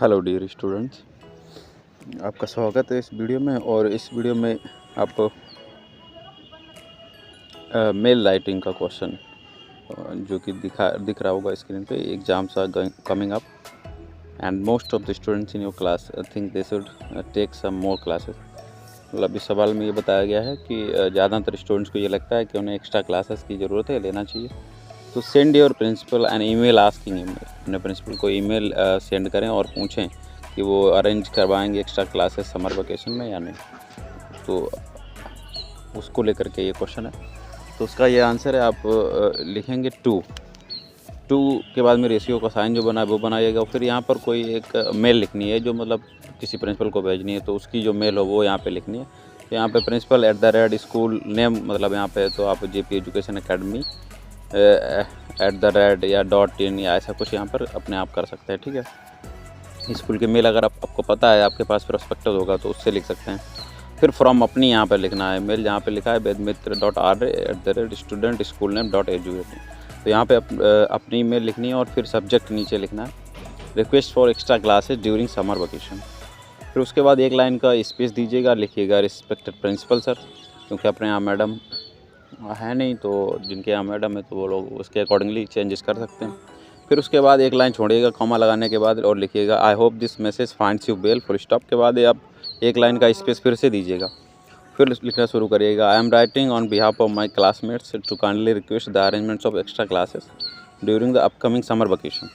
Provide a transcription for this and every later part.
Hello dear students, आपका स्वागत है इस वीडियो में। और इस वीडियो में आप मेल राइटिंग का क्वेश्चन जो कि दिख रहा होगा स्क्रीन पे। Exams are coming up and most of the students in your class I think they should take some more classes. मतलब इस सवाल में ये बताया गया है कि ज़्यादातर स्टूडेंट्स को ये लगता है कि उन्हें एक्स्ट्रा क्लासेस की ज़रूरत है, लेना चाहिए। तो send your principal an email asking him, अपने प्रिंसिपल को ईमेल सेंड करें और पूछें कि वो अरेंज करवाएंगे एक्स्ट्रा क्लासेस समर वेकेशन में या नहीं। तो उसको लेकर के ये क्वेश्चन है। तो उसका ये आंसर है, आप लिखेंगे टू के बाद में रेशियो का साइन जो बना है वो बनाइएगा। फिर यहाँ पर कोई एक मेल लिखनी है जो मतलब किसी प्रिंसिपल को भेजनी है, तो उसकी जो मेल हो वो यहाँ पे लिखनी है। तो यहाँ पे प्रिंसिपल @स्कूल नेम, मतलब यहाँ पे तो आप JP एजुकेशन अकेडमी @ या .in या ऐसा कुछ यहाँ पर अपने आप कर सकते हैं, ठीक है। स्कूल की मेल अगर आपको पता है, आपके पास प्रोस्पेक्टस होगा तो उससे लिख सकते हैं। फिर फ्रॉम अपनी यहाँ पर लिखना है मेल, जहाँ पे लिखा है vedmitra.r @student_schoolname.edu। तो यहाँ पे अपनी मेल लिखनी है और फिर सब्जेक्ट नीचे लिखना है request for extra classes during summer vacation. फिर उसके बाद एक लाइन का स्पेस दीजिएगा, लिखिएगा रिस्पेक्टेड प्रिंसिपल सर, क्योंकि अपने यहाँ मैडम है नहीं, तो जिनके यहाँ मैडम है तो वो लोग उसके अकॉर्डिंगली चेंजेस कर सकते हैं। फिर उसके बाद एक लाइन छोड़िएगा कॉमा लगाने के बाद और लिखिएगा I hope this message finds you well, full stop के बाद आप एक लाइन का स्पेस फिर से दीजिएगा। फिर लिखना शुरू करिएगा I am writing on behalf of my classmates to kindly request the arrangements of extra classes during the upcoming summer vacation.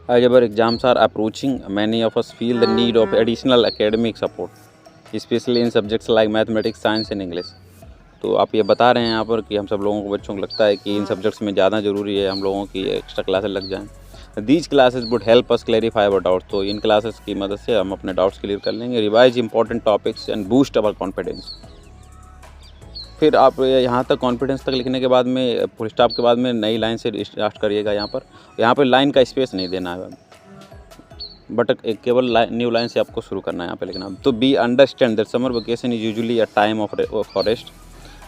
As our exams are approaching, many of us feel the need of additional academic support, especially in subjects like mathematics, science and English। तो आप ये बता रहे हैं यहाँ पर कि हम सब लोगों को, बच्चों को लगता है कि इन सब्जेक्ट्स में ज़्यादा ज़रूरी है हम लोगों की एक्स्ट्रा क्लासेस लग जाएं। These classes would help us clarify our doubts. तो इन क्लासेस की मदद से हम अपने डाउट्स क्लियर कर लेंगे, revise important topics and boost our confidence. फिर आप यहाँ तक कॉन्फिडेंस तक लिखने के बाद में फुल स्टॉप के बाद में नई लाइन से स्टार्ट करिएगा। यहाँ पर लाइन का स्पेस नहीं देना है, बट केवल न्यू लाइन से आपको शुरू करना है यहाँ पे लिखना। तो be understand that summer vacation is usually a time of rest,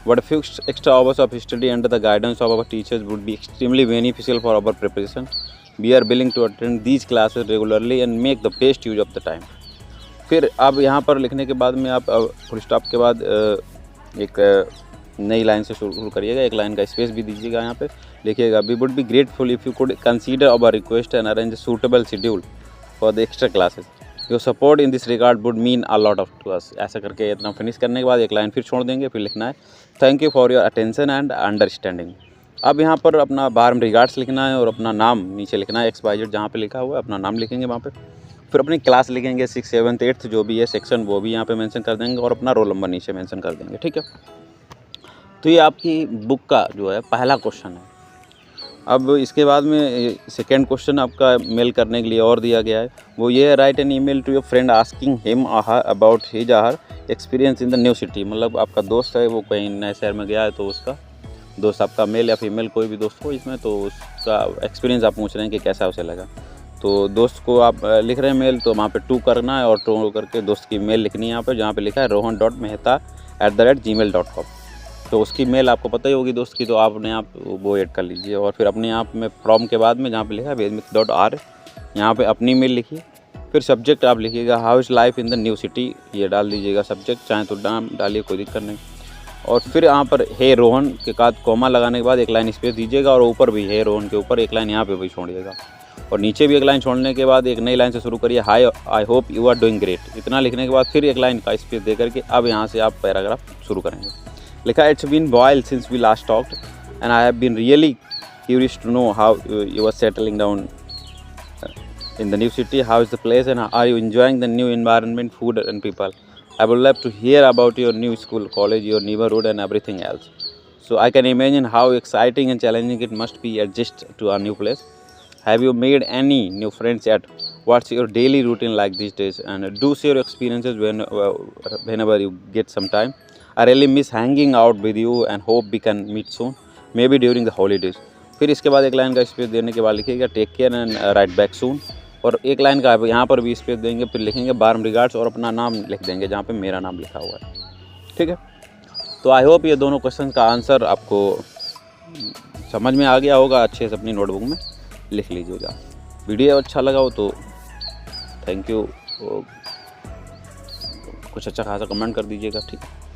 but a few extra hours of study under the guidance of our teachers would be extremely beneficial for our preparation. We are willing to attend these classes regularly and make the best use of the time। फिर अब यहाँ पर लिखने के बाद में आप full stop के बाद एक नई लाइन से शुरू करिएगा, एक लाइन का स्पेस भी दीजिएगा। यहाँ पे लिखिएगा we would be grateful if you could consider our request and arrange a suitable schedule for the extra classes। Your support in this regard would mean a lot of to us. ऐसा करके इतना finish करने के बाद एक line फिर छोड़ देंगे, फिर लिखना है thank you for your attention and understanding. अब यहाँ पर अपना वार्म रिगार्ड्स लिखना है और अपना नाम नीचे लिखना है, XYZ जहाँ पे लिखा हुआ है अपना नाम लिखेंगे वहाँ पे। फिर अपनी क्लास लिखेंगे 6th 7th 8th जो भी है सेक्शन वो भी यहाँ पे मेंशन कर देंगे और अपना रोल नंबर नीचे मेंशन कर देंगे, ठीक है। तो ये आपकी बुक का जो है पहला क्वेश्चन है। अब इसके बाद में सेकेंड क्वेश्चन आपका मेल करने के लिए और दिया गया है, वो ये है write an email to your friend asking him about his her experience in the new city. मतलब आपका दोस्त है वो कहीं नए शहर में गया है, तो उसका दोस्त आपका मेल या फीमेल कोई भी दोस्त हो इसमें, तो उसका एक्सपीरियंस आप पूछ रहे हैं कि कैसा उसे लगा। तो दोस्त को आप लिख रहे हैं मेल, तो वहाँ पे टू करना है और टू करके दोस्त की मेल लिखनी है यहाँ पे, जहाँ पे लिखा है rohan.mehta@gmail.com। तो उसकी मेल आपको पता ही होगी दोस्त की, तो आपने आप वो ऐड कर लीजिए। और फिर अपने आप में फ्रॉम के बाद में जहाँ पे लिखा है vedmitra.r यहाँ पे अपनी मेल लिखिए। फिर सब्जेक्ट आप लिखिएगा how is life in the new city, ये डाल दीजिएगा सब्जेक्ट, चाहे तो नाम डालिए कोई दिक्कत नहीं। और फिर यहाँ पर हे रोहन के बाद कॉमा लगाने के बाद एक लाइन स्पेस दीजिएगा और ऊपर भी हे रोहन के ऊपर एक लाइन यहाँ पे भी छोड़िएगा और नीचे भी एक लाइन छोड़ने के बाद एक नई लाइन से शुरू करिए hi I hope you are doing great. इतना लिखने के बाद फिर एक लाइन का स्पेस दे करके अब यहाँ से आप पैराग्राफ शुरू करेंगे। लिखा it's been while since we last talked and I have been really curious to know how you are settling down in the new city, how is the place and are you enjoying the new environment, food and people? I would love to hear about your new school, college, your neighborhood and everything else. So I can imagine how exciting and challenging it must be adjust to a new place. Have you made any new friends yet? What's your daily routine like these days? And do share your experiences whenever you get some time. I really miss hanging out with you and hope we can meet soon, maybe during the holidays. फिर इसके बाद एक line का space देने के बाद लिखिएगा take care and write back soon. और एक लाइन का यहाँ पर भी स्पेस देंगे, फिर लिखेंगे वार्म रिगार्ड्स और अपना नाम लिख देंगे जहाँ पे मेरा नाम लिखा हुआ है, ठीक है। तो आई होप ये दोनों क्वेश्चन का आंसर आपको समझ में आ गया होगा, अच्छे से अपनी नोटबुक में लिख लीजिएगा। वीडियो अच्छा लगा हो तो थैंक यू। कुछ अच्छा खासा कमेंट कर दीजिएगा, ठीक है।